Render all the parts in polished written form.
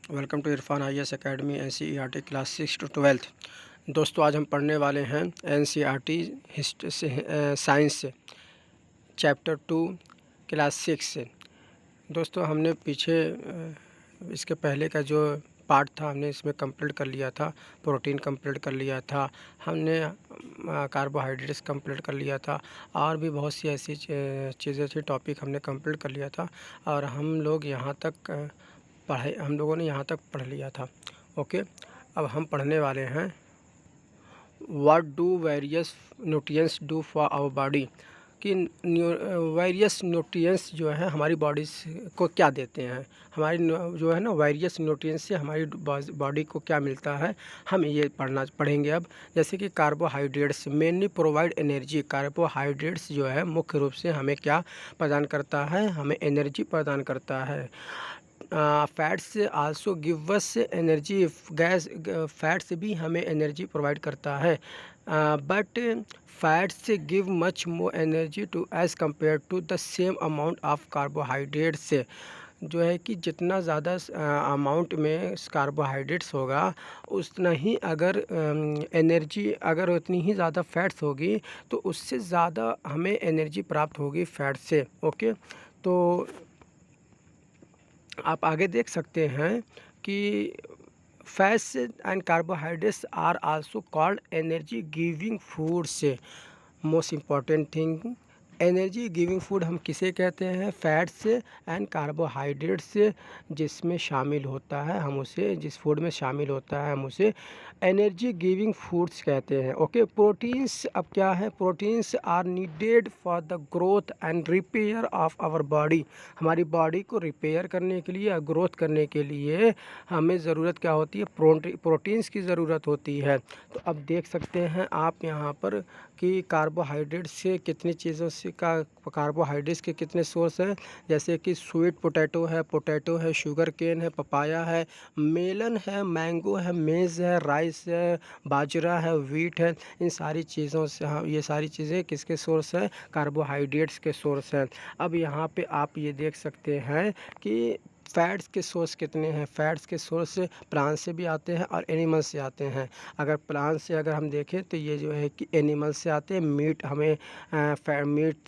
Welcome to Irfan IAS academy NCERT class 6 to 12। दोस्तों आज हम पढ़ने वाले हैं NCERT साइंस से चैप्टर 2 क्लास 6 से। दोस्तों हमने पीछे इसके पहले का जो पार्ट था हमने इसमें कंप्लीट कर लिया था। प्रोटीन कंप्लीट कर लिया था हमने, कार्बोहाइड्रेट्स कंप्लीट कर लिया था, और भी बहुत सी ऐसी चीज़ें थी, टॉपिक हमने कंप्लीट कर लिया था और हम लोग यहाँ तक हम लोगों ने यहाँ तक पढ़ लिया था। ओके, अब हम पढ़ने वाले हैं what do various nutrients do for our body, कि वेरियस न्यूट्रिएंट्स जो है हमारी बॉडी को क्या देते हैं, हमारी जो है ना वेरियस न्यूट्रिएंट्स से हमारी बॉडी को क्या मिलता है, हम ये पढ़ेंगे अब। जैसे कि carbohydrates mainly provide energy. Carbohydrates जो है मुख्य रूप से हमें क्या प्रदान करता है, हमें एनर्जी प्रदान करता है। Fats also give us energy. गैस फैट्स भी हमें एनर्जी प्रोवाइड करता है, but fats give much more energy to as compare to the same amount of carbohydrates. जो है कि जितना ज़्यादा अमाउंट में कार्बोहाइड्रेट्स होगा उतना ही अगर एनर्जी, अगर उतनी ही ज़्यादा फैट्स होगी तो उससे ज़्यादा हमें एनर्जी प्राप्त होगी फैट से। ओके, तो आप आगे देख सकते हैं कि fats and carbohydrates are also called energy giving foods. Most important thing, energy giving food हम किसे कहते हैं? फैट्स एंड कार्बोहाइड्रेट्स जिसमें शामिल होता है हम उसे, जिस फूड में शामिल होता है हम उसे एनर्जी गिविंग फूड्स कहते हैं। ओके, प्रोटीन्स अब क्या है? Proteins are needed for the growth and repair of our body. हमारी बॉडी को रिपेयर करने के लिए, ग्रोथ करने के लिए हमें ज़रूरत क्या होती है? प्रोटीन्स की ज़रूरत होती है। तो अब देख सकते हैं आप यहाँ पर कि कार्बोहाइड्रेट से कितनी चीज़ों से कार्बोहाइड्रेट्स के कितने सोर्स हैं। जैसे कि स्वीट पोटैटो है, शुगर केन है, पपाया है, मेलन है, मैंगो है, मेज़ है, राइस है, बाजरा है, व्हीट है। इन सारी चीज़ों से ये सारी चीज़ें किसके सोर्स हैं? कार्बोहाइड्रेट्स के सोर्स हैं। अब यहाँ पे आप ये देख सकते हैं कि फैट्स के सोर्स कितने हैं। फैट्स के सोर्स प्लांट से भी आते हैं और एनिमल से आते हैं। अगर प्लांट से अगर हम देखें तो ये जो है कि एनिमल से आते हैं। मीट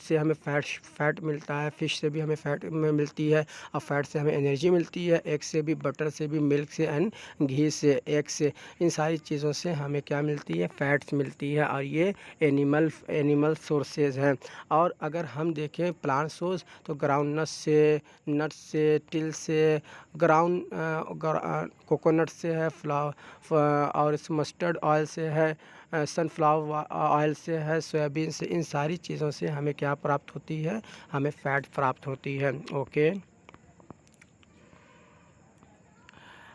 से हमें फैट मिलता है, फिश से भी हमें फैट मिलती है, और फैट से हमें एनर्जी मिलती है। एग से भी, बटर से भी, मिल्क से एंड घी से, एग से, इन सारी चीज़ों से हमें क्या मिलती है? फैट्स मिलती है, और ये एनिमल सोर्सेज हैं। और अगर हम देखें प्लांट सोर्स तो ग्राउंड नट्स से, टिल से, कोकोनट से है, और इस मस्टर्ड ऑयल से है, सनफ्लावर ऑयल से है, सोयाबीन से। इन सारी चीज़ों से हमें क्या प्राप्त होती है? हमें फैट प्राप्त होती है। ओके,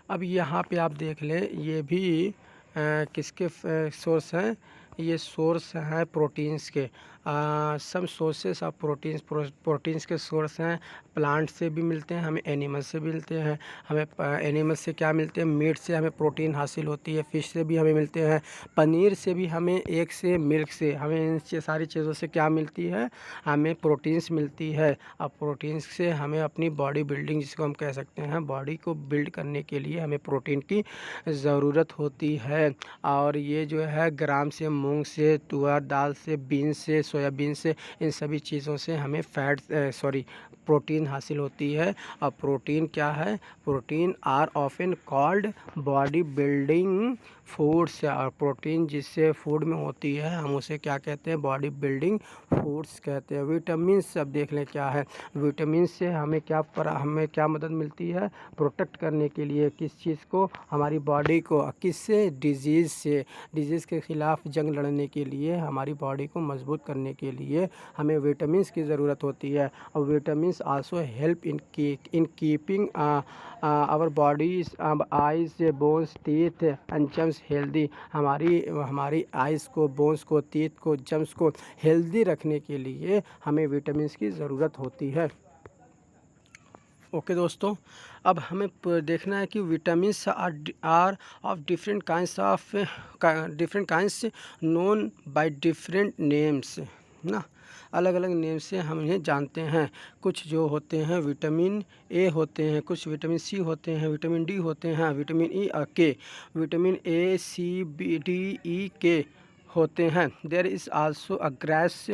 अब यहाँ पे आप देख लें, ये भी किसके सोर्स हैं? ये सोर्स हैं प्रोटीन्स के। सम सोर्सेस ऑफ प्रोटीन्स के सोर्स हैं। प्लांट से भी मिलते हैं हमें, एनिमल से भी मिलते हैं हमें। एनिमल से क्या मिलते हैं? मीट से हमें प्रोटीन हासिल होती है, फिश से भी हमें मिलते हैं, पनीर से भी हमें, एग से, मिल्क से हमें, इन सारी चीज़ों से क्या मिलती है? हमें प्रोटीन्स मिलती है। अब प्रोटीन्स से हमें अपनी बॉडी बिल्डिंग, जिसको हम कह सकते हैं, बॉडी को बिल्ड करने के लिए हमें प्रोटीन की ज़रूरत होती है। और ये जो है ग्राम से, मूंग से, तुअर दाल से, बीन्स से, सोयाबीन से, इन सभी चीज़ों से हमें प्रोटीन हासिल होती है। और प्रोटीन क्या है? Protein are often called body building foods. और प्रोटीन जिससे फूड में होती है हम उसे क्या कहते हैं? बॉडी बिल्डिंग फूड्स कहते हैं। विटामिन, अब देख लें क्या है। विटामिन से हमें क्या मदद मिलती है? प्रोटेक्ट करने के लिए, किस चीज़ को? हमारी बॉडी को। किससे? डिजीज़ से। डिजीज़ के ख़िलाफ़ जंग लड़ने के लिए, हमारी बॉडी को मजबूत करने के लिए हमें विटामिन्स की ज़रूरत होती है। और vitamins also help in keeping our bodies, eyes, bones, teeth and gums healthy. हमारी आइज़ को, बोन्स को, टीथ को, जम्स को हेल्दी रखने के लिए हमें विटामिन्स की ज़रूरत होती है। ओके दोस्तों, अब हमें देखना है कि vitamins are of different kinds known by different names ना। अलग अलग नेम से हम इन्हें जानते हैं। कुछ जो होते हैं विटामिन ए होते हैं, कुछ विटामिन सी होते हैं, विटामिन डी होते हैं, vitamin E K, vitamin A C B D E K होते हैं। There is also a grace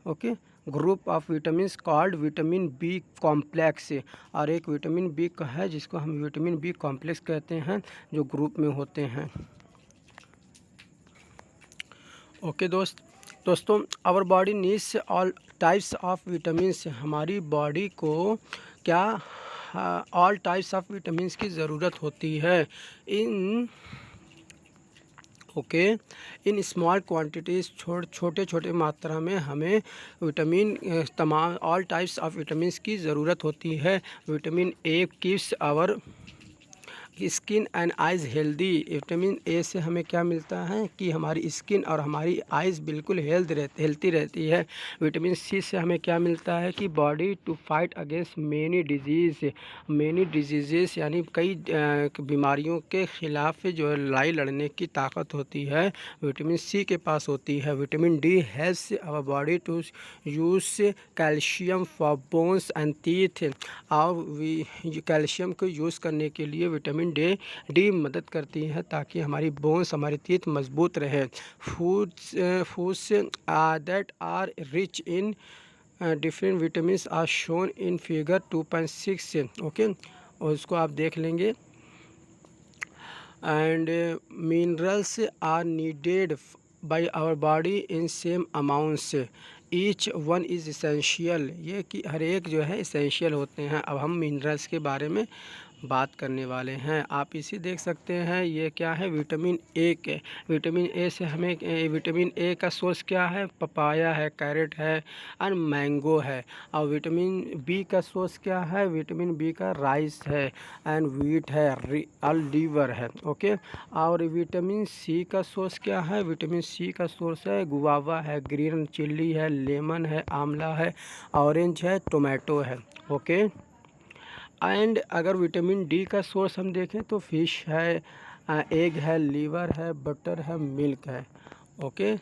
okay group of vitamin called vitamin B complex. और एक विटामिन बी का है जिसको हम विटामिन बी कॉम्प्लेक्स कहते हैं, जो ग्रुप में होते हैं। ओके दोस्तों our body needs all types of vitamins. हमारी बॉडी को क्या ऑल टाइप्स ऑफ विटामिन्स की ज़रूरत होती है। इन इन स्मॉल क्वांटिटीज़ छोटे छोटे मात्रा में हमें विटामिन तमाम ऑल टाइप्स ऑफ विटामिन्स की ज़रूरत होती है। Vitamin A keeps our skin and eyes healthy. Vitamin A से हमें क्या मिलता है कि हमारी स्किन और हमारी आइज़ बिल्कुल हेल्थी रहती है। विटामिन सी से हमें क्या मिलता है कि body to fight against many disease यानी कई बीमारियों के ख़िलाफ़ जो है लड़ाई लड़ने की ताकत होती है, विटामिन सी के पास होती है। Vitamin D helps our body to use calcium for bones and teeth. और कैल्शियम को यूज़ करने के लिए विटामिन डी मदद करती है ताकि हमारी बोन्स हमारी टीथ मजबूत रहे। Foods that are rich in different vitamins are shown in figure 2.6 okay, और इसको आप देख लेंगे। And minerals are needed by our body in same amounts, each one is essential. ये कि हर एक जो है इसेंशियल होते हैं। अब हम मिनरल्स के बारे में बात करने वाले हैं। आप इसी देख सकते हैं, ये क्या है विटामिन ए के। विटामिन ए से हमें विटामिन ए का सोर्स क्या है, पपाया है, कैरेट है और मैंगो है। और विटामिन बी का सोर्स क्या है, विटामिन बी का राइस है एंड व्हीट है और लीवर है ओके। और विटामिन सी का सोर्स क्या है, विटामिन सी का सोर्स है गुआवा है, ग्रीन चिल्ली है, लेमन है, आंवला है, ऑरेंज है, टोमेटो है ओके। एंड अगर विटामिन डी का सोर्स हम देखें तो फिश है, एग है, लीवर है, बटर है, मिल्क है ओके,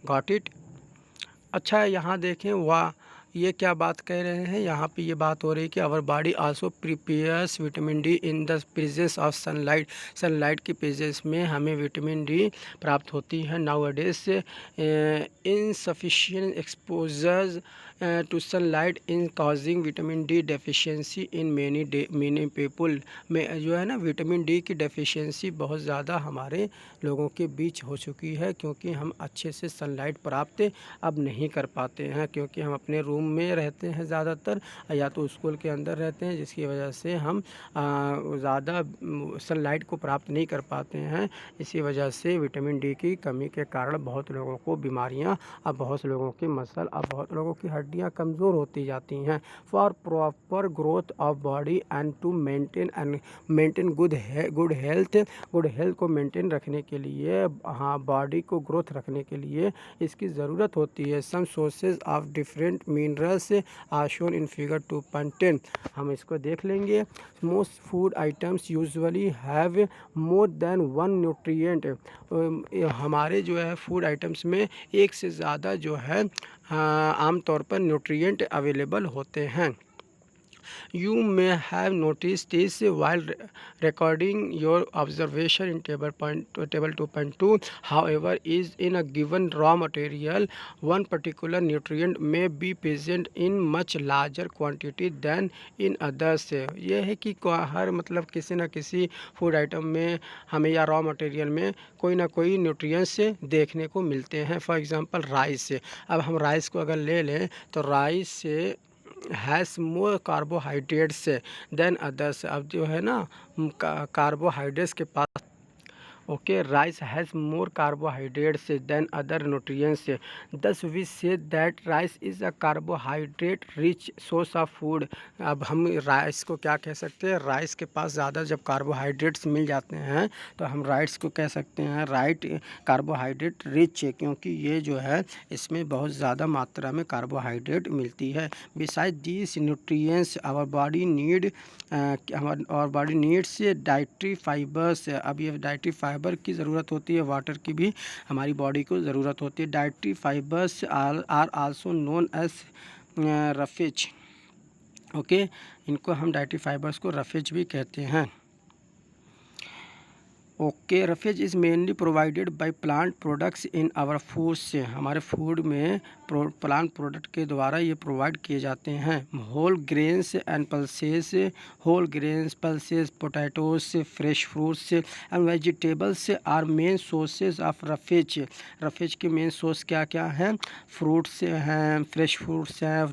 गॉट इट। अच्छा यहाँ देखें, वाह ये क्या बात कह रहे हैं, यहाँ पे ये बात हो रही है कि our body also prepares vitamin D in the presence of sunlight की प्रेजेंस में हमें विटामिन डी प्राप्त होती है। Nowadays insufficient exposure to sunlight in causing vitamin D deficiency in many people. में जो है ना विटामिन डी की डेफिशिएंसी बहुत ज़्यादा हमारे लोगों के बीच हो चुकी है, क्योंकि हम अच्छे से सनलाइट प्राप्त अब नहीं कर पाते हैं, क्योंकि हम अपने रूम में रहते हैं ज़्यादातर, या तो स्कूल के अंदर रहते हैं, जिसकी वजह से हम ज़्यादा सनलाइट को प्राप्त नहीं कर पाते हैं। इसी वजह से विटामिन डी की कमी के कारण बहुत लोगों को बीमारियां, अब बहुत लोगों के मसल, अब बहुत लोगों की हड्डियां कमज़ोर होती जाती हैं। For proper growth of body and to maintain good health को मेंटेन रखने के लिए, हाँ बॉडी को ग्रोथ रखने के लिए इसकी ज़रूरत होती है। Some sources of different minerals are shown in figure 2.10। हम इसको देख लेंगे। Most food items usually have more than one nutrient. हमारे जो है फूड आइटम्स में एक से ज़्यादा जो है आमतौर पर न्यूट्रिएंट अवेलेबल होते हैं। You may have noticed this while recording your observation in table 2.2. However, is in a given raw material, one particular nutrient may be present in much larger quantity than in others. ये है कि हर मतलब किसी न किसी food item में हमें या रॉ मटेरियल में कोई ना कोई न्यूट्रिएंट्स देखने को मिलते हैं। For example rice. अब हम राइस को अगर ले लें तो राइस से has more carbohydrates than others. अब जो है ना कार्बोहाइड्रेट्स के पास okay, rice has more carbohydrates than other nutrients, thus we say that rice is a carbohydrate rich source of food. अब हम राइस को क्या कह सकते हैं, राइस के पास ज़्यादा जब कार्बोहाइड्रेट्स मिल जाते हैं तो हम राइस को कह सकते हैं राइट कार्बोहाइड्रेट रिच, क्योंकि ये जो है इसमें बहुत ज़्यादा मात्रा में कार्बोहाइड्रेट मिलती है। Beside these nutrients our body needs dietary fibres. अब ये डाइटरी फाइबर फाइबर की ज़रूरत होती है, वाटर की भी हमारी बॉडी को ज़रूरत होती है। Dietary fibres are also known as roughage. Okay, इनको हम डाइटरी फाइबर्स को रफेज भी कहते हैं। Okay, roughage is mainly provided by plant products in our food से, हमारे फूड में प्लांट प्रोडक्ट के द्वारा ये प्रोवाइड किए जाते हैं। Whole grains and pulses, whole grains pulses, potatoes, fresh fruits and vegetables are main sources of roughage. Roughage के मेन सोर्स क्या क्या हैं? फ्रूट्स हैं, फ्रेश फ्रूट्स हैं,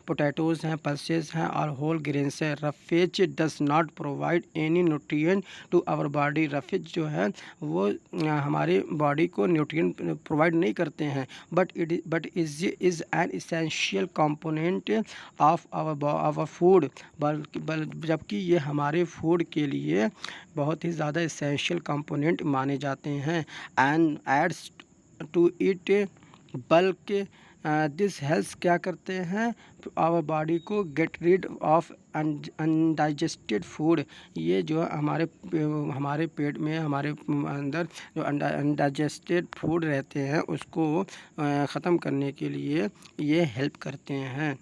पोटैटोज़ हैं, पल्सेस हैं और होल ग्रेन्स हैं। Roughage does not provide any nutrient to our body. Roughage जो है वो हमारे बॉडी को न्यूट्रिएंट प्रोवाइड नहीं करते हैं, but is an essential component of our food. जबकि ये हमारे फूड के लिए बहुत ही ज़्यादा इसेंशियल कंपोनेंट माने जाते हैं। And aids to it bulk, this helps क्या करते हैं? आवर बॉडी को get rid of undigested food. ये जो हमारे पेट में, हमारे अंदर जो अनडाइजेस्टेड फूड रहते हैं उसको ख़त्म करने के लिए ये हेल्प करते हैं।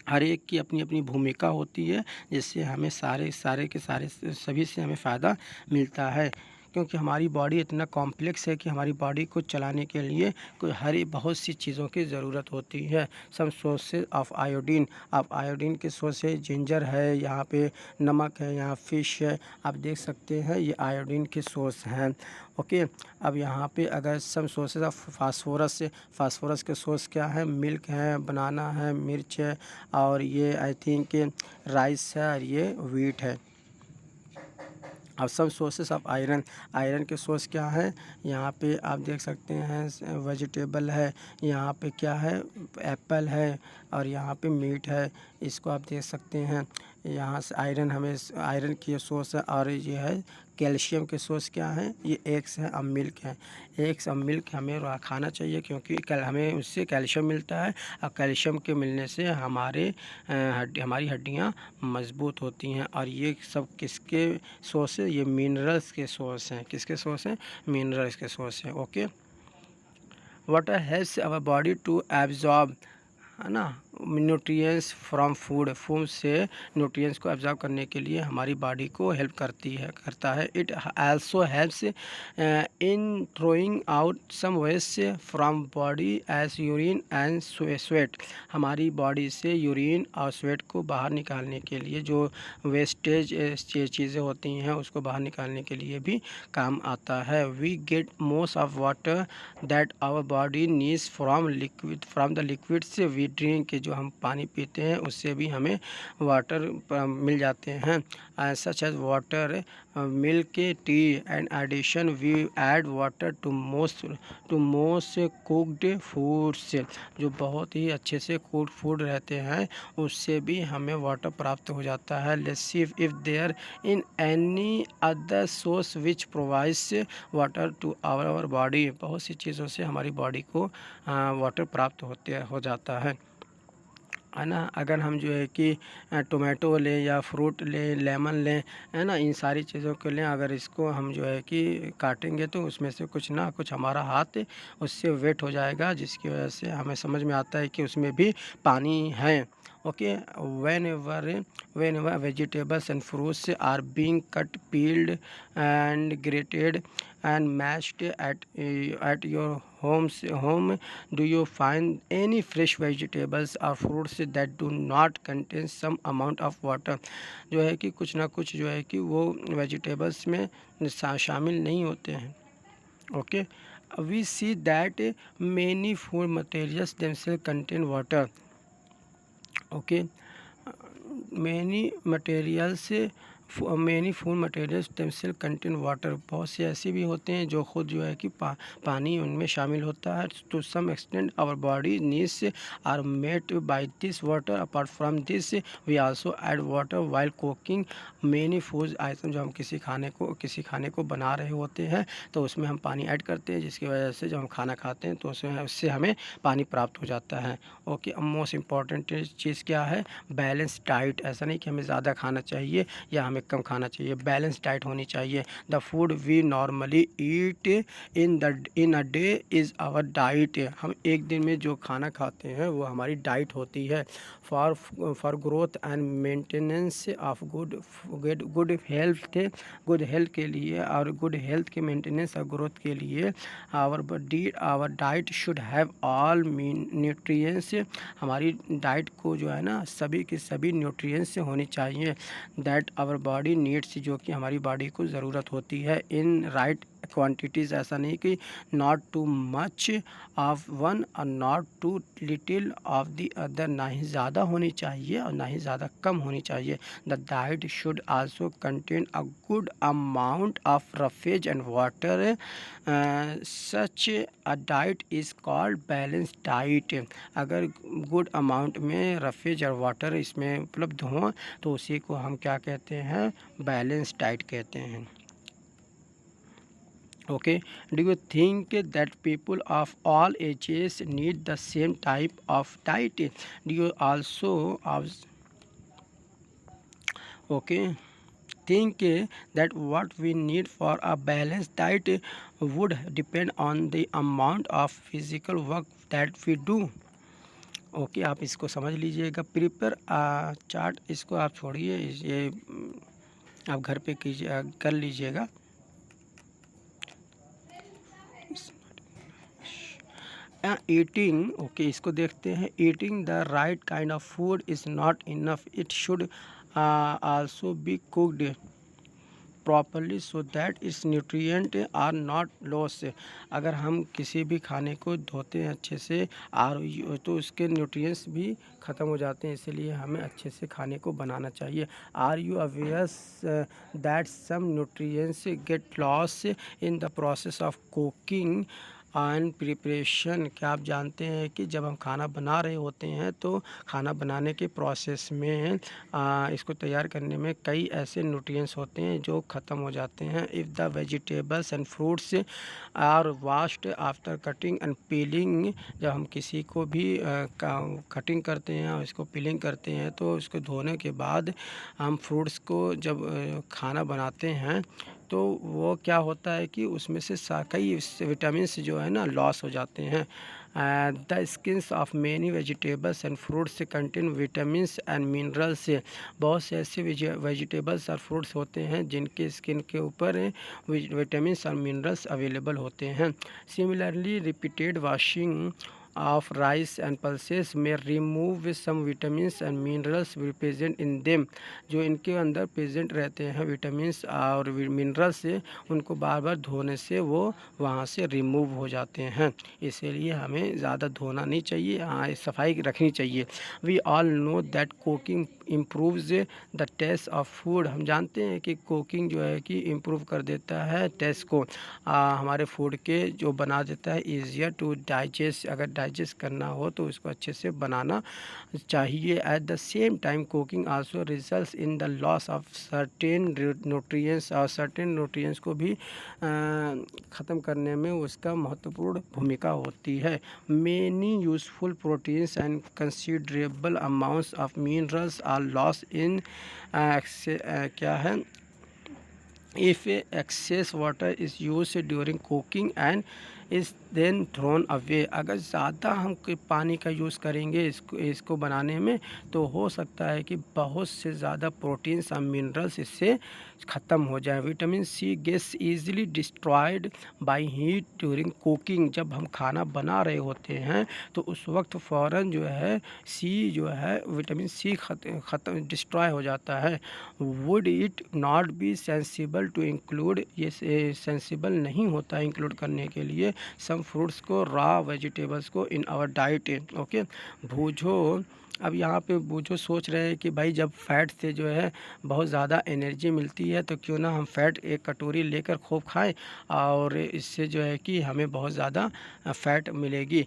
हर एक की अपनी अपनी भूमिका होती है, जिससे हमें सारे के सारे सभी से हमें फ़ायदा मिलता है। क्योंकि हमारी बॉडी इतना कॉम्प्लेक्स है कि हमारी बॉडी को चलाने के लिए बहुत सी चीज़ों की ज़रूरत होती है। सम सोर्सेज ऑफ आयोडीन, आप आयोडीन के सोर्स है, जिंजर है, यहाँ पे नमक है, यहाँ फ़िश है, आप देख सकते हैं ये आयोडीन के सोर्स हैं। ओके, अब यहाँ पे अगर some sources of phosphorus, phosphorus के सोर्स क्या है? मिल्क है, बनाना है, मिर्च है और ये आई थिंक राइस है और ये व्हीट है। अब सब सोर्सेस ऑफ आयरन, आयरन के सोर्स क्या है? यहाँ पे आप देख सकते हैं वेजिटेबल है, यहाँ पे क्या है? एप्पल है और यहाँ पे मीट है, इसको आप देख सकते हैं। यहाँ से आयरन, हमें आयरन की सोर्स है। और ये है कैल्शियम के सोर्स क्या है? ये एग्स है और मिल्क है। एग्स और मिल्क हमें खाना चाहिए क्योंकि हमें उससे कैल्शियम मिलता है और कैल्शियम के मिलने से हमारी हड्डियाँ मजबूत होती हैं। और ये सब किसके सोर्स है? ये मिनरल्स के सोर्स हैं। किसके सोर्स हैं? मिनरल्स के सोर्स हैं। Okay, water helps our body to absorb, है ना, न्यूट्रिएंट्स फ्रॉम फूड। फूड से न्यूट्रिएंट्स को एब्जॉर्ब करने के लिए हमारी बॉडी को हेल्प करता है। It also helps in throwing out some waste from body as urine and sweat. हमारी बॉडी से यूरिन और स्वेट को बाहर निकालने के लिए जो वेस्टेज चीज़ें होती हैं उसको बाहर निकालने के लिए भी काम आता है। We get most of water that our body needs from the liquids we drink. जो हम पानी पीते हैं उससे भी हमें वाटर मिल जाते हैं। Such as water, milk, tea and addition we add water to most cooked foods. जो बहुत ही अच्छे से कुक्ड फूड रहते हैं उससे भी हमें वाटर प्राप्त हो जाता है। Let's see if there in any other source which provides water to our body. बहुत सी चीज़ों से हमारी बॉडी को वाटर प्राप्त हो जाता है ना। अगर हम जो है कि टोमेटो लें या फ्रूट लें, लेमन लें, है ना, इन सारी चीज़ों को लें, अगर इसको हम जो है कि काटेंगे तो उसमें से कुछ ना कुछ हमारा हाथ उससे वेट हो जाएगा, जिसकी वजह से हमें समझ में आता है कि उसमें भी पानी है। Okay, whenever vegetables and fruits are being cut, peeled and grated and mashed at your home, do you find any fresh vegetables or fruits that do not contain some amount of water? जो है कि कुछ ना कुछ जो है कि वो वेजिटेबल्स में शामिल नहीं होते हैं। Okay, we see that many food materials themselves contain water. Okay, many food materials themselves contain water. बहुत से ऐसे भी होते हैं जो खुद जो है कि पानी उनमें शामिल होता है। To some extent our body needs are met by this water. Apart from this we also add water while cooking many food item. जो हम किसी खाने को बना रहे होते हैं तो उसमें हम पानी ऐड करते हैं, जिसकी वजह से जब हम खाना खाते हैं तो उससे हमें पानी प्राप्त हो जाता है। ओके, अब मोस्ट इम्पॉर्टेंट चीज़ क्या है? Balance diet. ऐसा नहीं कि हमें ज़्यादा खाना चाहिए या हमें में कम खाना चाहिए। बैलेंस डाइट होनी चाहिए। The food we normally eat in a day is our diet. हम एक दिन में जो खाना खाते हैं वो हमारी डाइट होती है। For growth and maintenance of good health के लिए और गुड हेल्थ के मेंटेनेंस और ग्रोथ के लिए our diet should have all nutrients. हमारी डाइट को जो है ना सभी के सभी न्यूट्रिएंट्स होनी चाहिए दैट आवर बॉडी नीड्स, जो कि हमारी बॉडी को ज़रूरत होती है इन राइट क्वांटिटीज़। ऐसा नहीं कि not too much of one और not too little of the other, ना ही ज़्यादा होनी चाहिए और ना ही ज़्यादा कम होनी चाहिए। The diet should also contain a good amount of roughage and water. Such a diet is called balance diet. अगर गुड अमाउंट में रफेज और वाटर इसमें उपलब्ध हों तो उसी को हम क्या कहते हैं, बैलेंस डाइट कहते हैं। Okay, do you think that people of all ages need the same type of diet? Do you also okay think that what we need for a balanced diet would depend on the amount of physical work that we do? Okay आप इसको समझ लीजिएगा। Prepare chart, इसको आप छोड़िए, ये आप घर पे कीजिए, कर लीजिएगा। ईटिंग, ओके इसको देखते हैं। Eating the right kind of food is not enough, it should also be cooked properly so that its nutrient are not loss. अगर हम किसी भी खाने को धोते हैं अच्छे से और तो उसके न्यूट्रिएंट्स भी ख़त्म हो जाते हैं, इसलिए हमें अच्छे से खाने को बनाना चाहिए। Are you aware that some nutrients get loss in the process of cooking and preparation? क्या आप जानते हैं कि जब हम खाना बना रहे होते हैं तो खाना बनाने के प्रोसेस में इसको तैयार करने में कई ऐसे न्यूट्रिएंट्स होते हैं जो ख़त्म हो जाते हैं। If the vegetables and fruits are washed after cutting and peeling, जब हम किसी को भी कटिंग करते हैं और इसको पीलिंग करते हैं तो उसको धोने के बाद हम फ्रूट्स को जब खाना बनाते हैं तो वो क्या होता है कि उसमें से कई विटामिन्स जो है ना लॉस हो जाते हैं। The skins of many vegetables and fruits contain vitamins and minerals. बहुत से ऐसे वेजिटेबल्स और फ्रूट्स होते हैं जिनके स्किन के ऊपर विटामिन्स और मिनरल्स अवेलेबल होते हैं। Similarly repeated washing of rice and pulses may remove some vitamins and minerals present in them। जो इनके अंदर प्रेजेंट रहते हैं विटामिन्स और मिनरल्स से उनको बार बार धोने से वो वहाँ से रिमूव हो जाते हैं, इसीलिए हमें ज़्यादा धोना नहीं चाहिए, हाँ सफाई रखनी चाहिए। We all know that cooking improves the taste of food. हम जानते हैं कि कुकिंग जो है कि इम्प्रूव कर देता है टेस्ट को, हमारे फूड के जो बना देता है ईजियर टू डाइजेस्ट। अगर डाइजेस्ट करना हो तो इसको अच्छे से बनाना चाहिए। At the same time cooking also results in the loss of certain nutrients, और सर्टेन न्यूट्रिएंट्स को भी ख़त्म करने में उसका महत्वपूर्ण भूमिका होती है। Many useful proteins and considerable amounts of minerals are loss in क्या है if excess water is used during cooking and is then thrown away। अगर ज़्यादा हम पानी का यूज़ करेंगे इसको बनाने में तो हो सकता है कि बहुत से ज़्यादा प्रोटीन्स और मिनरल्स इससे ख़त्म हो जाए। Vitamin C gets easily destroyed by heat during cooking. जब हम खाना बना रहे होते हैं तो उस वक्त फ़ौरन जो है जो है विटामिन सी ख़त्म डिस्ट्रॉय हो जाता है। Would it not be sensible to include, ये सेंसिबल नहीं होता इंक्लूड करने के लिए सम फ्रूट्स को, रॉ वेजिटेबल्स को इन आवर डाइट। ओके बूझो, अब यहाँ पे बूझो सोच रहे हैं कि भाई जब फैट से जो है बहुत ज़्यादा एनर्जी मिलती है तो क्यों ना हम फैट एक कटोरी लेकर खूब खाएं और इससे जो है कि हमें बहुत ज़्यादा फैट मिलेगी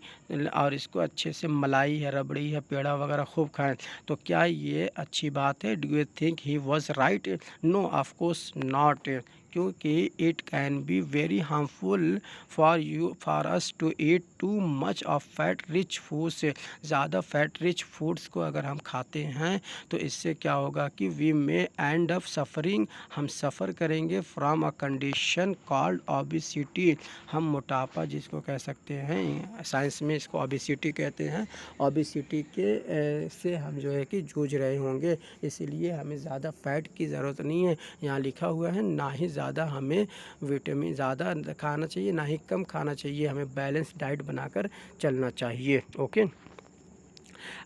और इसको अच्छे से मलाई है, रबड़ी है, पेड़ा वगैरह खूब खाएं। तो क्या ये अच्छी बात है? Do you think he was right? No of course not. क्योंकि it can be very harmful for us to eat too much of fat rich foods. ज़्यादा फैट रिच फूड्स को अगर हम खाते हैं तो इससे क्या होगा कि we may end up suffering, हम सफ़र करेंगे from a condition called obesity. हम मोटापा जिसको कह सकते हैं, साइंस में इसको ओबेसिटी कहते हैं, ओबेसिटी के से हम जो है कि जूझ रहे होंगे। इसीलिए हमें ज़्यादा फैट की ज़रूरत नहीं है। यहाँ लिखा हुआ है ना ही ज़्यादा हमें विटामिन ज़्यादा खाना चाहिए ना ही कम खाना चाहिए, हमें बैलेंस डाइट बनाकर चलना चाहिए। ओके,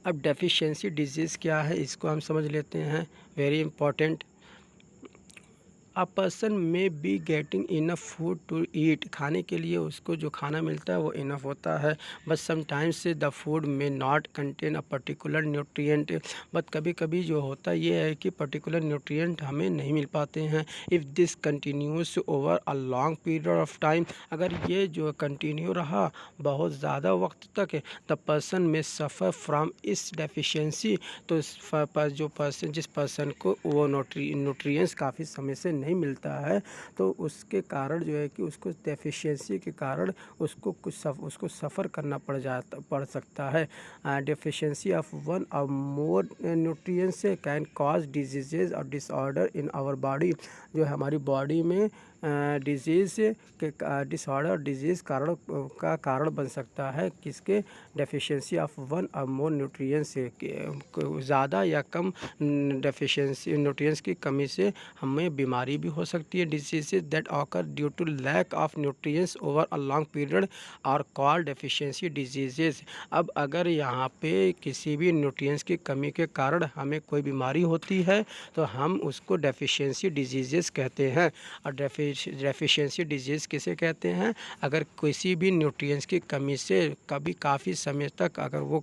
अब डेफिशिएंसी डिजीज़ क्या है इसको हम समझ लेते हैं, very important. A person may be getting enough food to eat, खाने के लिए उसको जो खाना मिलता है वो इनफ होता है, बट समटाइम्स द फूड में not contain a particular nutrient, but कभी कभी जो होता ये है कि पर्टिकुलर न्यूट्रिएंट हमें नहीं मिल पाते हैं। If this continuous over a long period of time, अगर ये जो कंटिन्यू रहा बहुत ज़्यादा वक्त तक, द पर्सन में सफ़र फ्रॉम इस डेफिशिएंसी, तो जो पर्सन जिस पर्सन को वो न्यूट्रिएंट्स काफ़ी समय से नहीं मिलता है तो उसके कारण जो है कि उसको डेफिशिएंसी के कारण उसको सफ़र करना पड़ सकता है। डेफिशिएंसी ऑफ वन और मोर न्यूट्रिएंट्स कैन कॉज डिजीजेज और डिसऑर्डर इन आवर बॉडी, जो हमारी बॉडी में डिजीज़ के डिसऑर्डर डिजीज़ का कारण बन सकता है, किसके, डेफिशिएंसी ऑफ वन और मोर न्यूट्रिएंट्स से, ज़्यादा या कम डेफिशिएंसी न्यूट्रिएंट्स की कमी से हमें बीमारी भी हो सकती है। Diseases that occur due to lack of nutrients over a long period are called deficiency diseases. अब अगर यहाँ पे किसी भी न्यूट्रिएंट्स की कमी के कारण हमें कोई बीमारी होती है तो हम उसको डेफिशिएंसी डिजीजेज कहते हैं। और डेफिशिएंसी डिजीज़ किसे कहते हैं, अगर किसी भी न्यूट्रिएंट्स की कमी से कभी काफ़ी समय तक अगर वो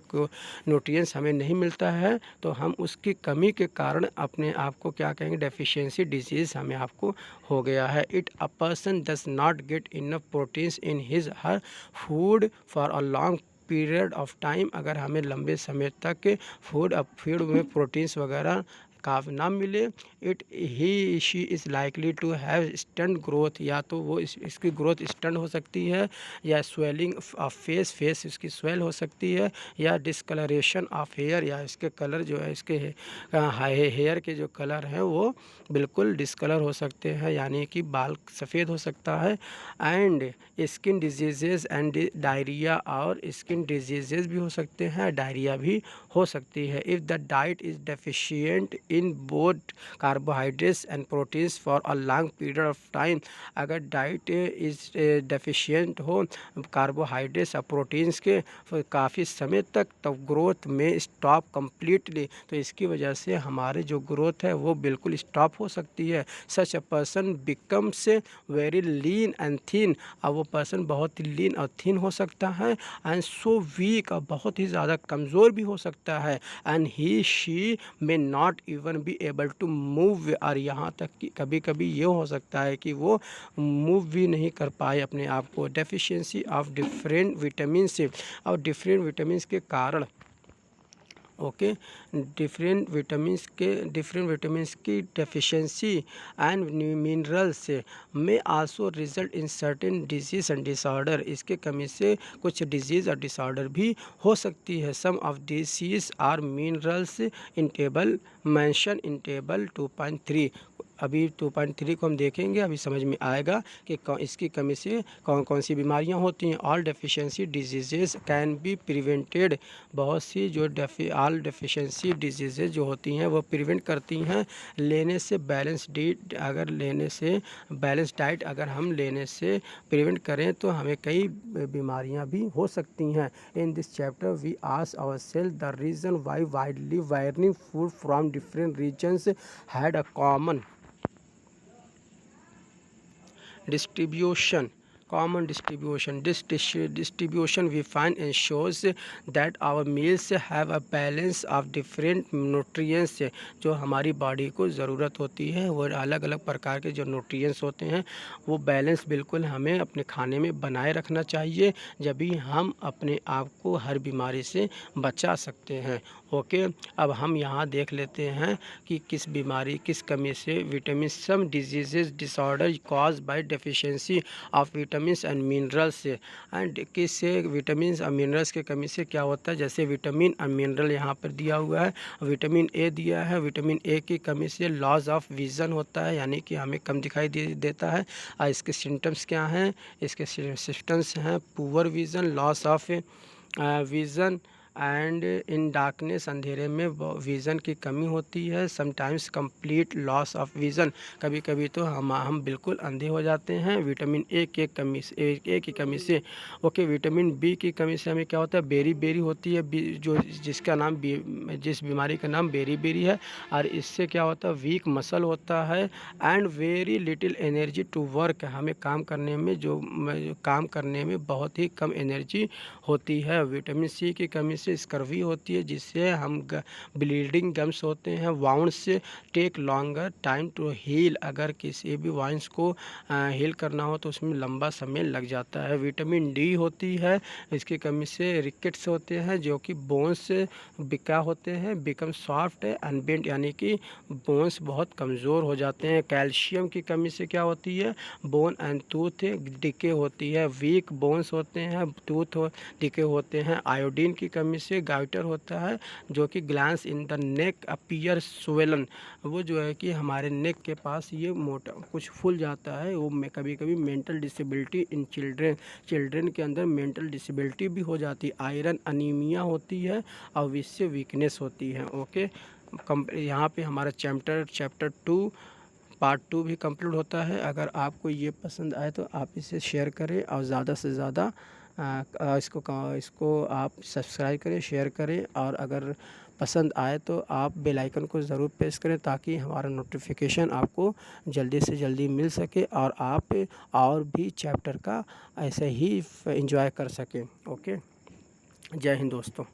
न्यूट्रिएंट्स हमें नहीं मिलता है तो हम उसकी कमी के कारण अपने आप को क्या कहेंगे, डेफिशिएंसी डिजीज़ हमें आपको हो गया है। It a person does not get enough proteins in his her food for a long period of time, अगर हमें लंबे समय तक फूड में प्रोटीन्स वगैरह काफ़ी ना मिले, it he she is likely to have stunt growth, या तो वो इसकी ग्रोथ स्टंट हो सकती है, या स्वेलिंग ऑफ फेस इसकी स्वेल हो सकती है, या डिस्कलरेशन ऑफ हेयर, या इसके कलर जो है इसके हेयर के जो कलर हैं वो बिल्कुल डिस्कलर हो सकते हैं, यानी कि बाल सफ़ेद हो सकता है। And skin diseases and diarrhoea, और स्किन डिजीजेज भी हो सकते हैं, डायरिया भी हो सकती है। If the diet is deficient in both carbohydrates and proteins for a long period of time, अगर डाइट इज़ डेफिशिएंट हो कार्बोहाइड्रेट्स और प्रोटीन्स के काफ़ी समय तक, तो ग्रोथ में स्टॉप कम्प्लीटली, तो इसकी वजह से हमारे जो ग्रोथ है वो बिल्कुल स्टॉप हो सकती है। Such a person becomes very lean and thin, और वो पर्सन बहुत ही लीन और थिन हो सकता है, एंड सो वीक, और बहुत ही ज़्यादा कमज़ोर भी हो सकता है, and he she may not even be able to move, और यहाँ तक कि कभी कभी ये हो सकता है कि वो मूव भी नहीं कर पाए अपने आप को। डेफिशिएंसी ऑफ डिफरेंट विटामिन से, और डिफरेंट विटामिन के कारण, ओके, डिफरेंट विटामिन्स की डेफिशिएंसी एंड मिनरल्स में also result in certain disease and disorder, इसके कमी से कुछ डिजीज़ और डिसऑर्डर भी हो सकती है। Some of diseases are minerals in table mention in table 2.3, अभी 2.3 को हम देखेंगे, अभी समझ में आएगा कि इसकी कमी से कौन कौन सी बीमारियां होती हैं। All deficiency diseases can be prevented, बहुत सी जो ऑल डेफिशिएंसी डिजीजेज जो होती हैं वो प्रिवेंट करती हैं लेने से, बैलेंस डाइट अगर हम लेने से प्रिवेंट करें तो हमें कई बीमारियां भी हो सकती हैं। In this chapter we ask ourselves the reason why widely varying food from different regions had a common distribution common distribution. This distribution we find ensures that our meals have a balance of different nutrients. जो हमारी body को ज़रूरत होती है वो अलग अलग प्रकार के जो न्यूट्रिएंट्स होते हैं वो बैलेंस बिल्कुल हमें अपने खाने में बनाए रखना चाहिए, जब भी हम अपने आप को हर बीमारी से बचा सकते हैं। ओके, अब हम यहाँ देख लेते हैं कि किस बीमारी किस कमी से vitamin some diseases disorder cause by deficiency of vitamins and minerals. And किससे विटामिन और मिनरल्स की कमी से क्या होता है, जैसे विटामिन और मिनरल यहाँ पर दिया हुआ है। विटामिन ए दिया है, विटामिन ए की कमी से लॉस ऑफ विज़न होता है, यानी कि हमें कम दिखाई देता है। और इसके सिम्टम्स क्या हैं, इसके सिम्टम्स हैं poor vision, loss of vision and in darkness, अंधेरे में विज़न की कमी होती है। Sometimes complete loss of vision, कभी कभी तो हम बिल्कुल अंधे हो जाते हैं विटामिन ए की कमी से। ओके, विटामिन बी की कमी से हमें क्या होता है, बेरी होती है, जो जिसका नाम जिस बीमारी का नाम बेरी है। और इससे क्या होता है, वीक मसल होता है and very little energy to work, हमें काम करने में बहुत ही कम एनर्जी होती है। विटामिन सी की कमी से स्कर्वी होती है, जिससे हम ब्लीडिंग गम्स होते हैं। Wounds take longer time to heal, अगर किसी भी वाउंड्स को हील करना हो तो उसमें लंबा समय लग जाता है। विटामिन डी होती है, इसकी कमी से रिकेट्स होते हैं, जो कि बोन्स बिका होते हैं, बिकम सॉफ्ट एंड बेंट, यानी कि बोन्स बहुत कमज़ोर हो जाते हैं। कैल्शियम की कमी से क्या होती है, बोन एंड टूथ डिके होती है, वीक बोन्स होते हैं, टूथ डिके होते हैं। आयोडीन की कमी से गाइटर होता है, जो कि glands in the neck appear swollen, वो जो है कि हमारे नेक के पास ये मोटा कुछ फूल जाता है। वो में कभी कभी मेंटल डिसेबिलिटी इन चिल्ड्रन के अंदर मेंटल डिसेबिलिटी भी हो जाती है। आयरन अनीमिया होती है और इससे वीकनेस होती है। ओके, यहाँ पे हमारा चैप्टर 2 पार्ट 2 भी कंप्लीट होता है। अगर आपको ये पसंद आए तो आप इसे शेयर करें और ज़्यादा से ज़्यादा इसको आप सब्सक्राइब करें, शेयर करें, और अगर पसंद आए तो आप बेल आइकन को ज़रूर प्रेस करें, ताकि हमारा नोटिफिकेशन आपको जल्दी से जल्दी मिल सके और आप और भी चैप्टर का ऐसे ही एंजॉय कर सकें। ओके, जय हिंद दोस्तों।